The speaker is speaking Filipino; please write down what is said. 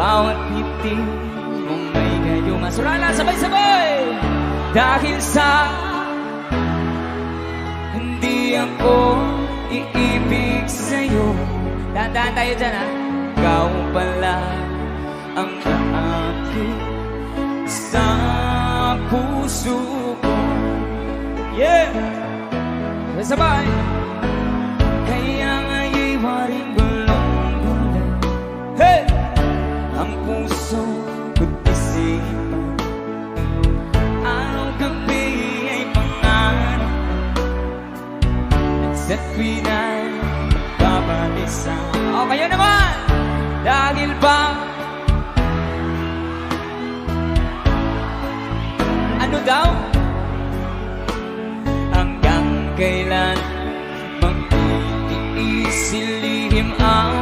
bawat ngiti mong may gayuma. Surala, sabay-sabay! Dahil sa hindi ako iibig sa'yo. Dahan-dahan tayo dyan, ha? Ikaw pala ang aking sa puso ko. Yeah! Sabay! Kaya nga'y waring gulong-gulong. Hey! Ang puso ko't isipan, araw gabi ay pangarap, at sa tuwina'y babalisan. O kayo naman! Dahil ba ano daw? Hanggang kailan magtitiis silihim ang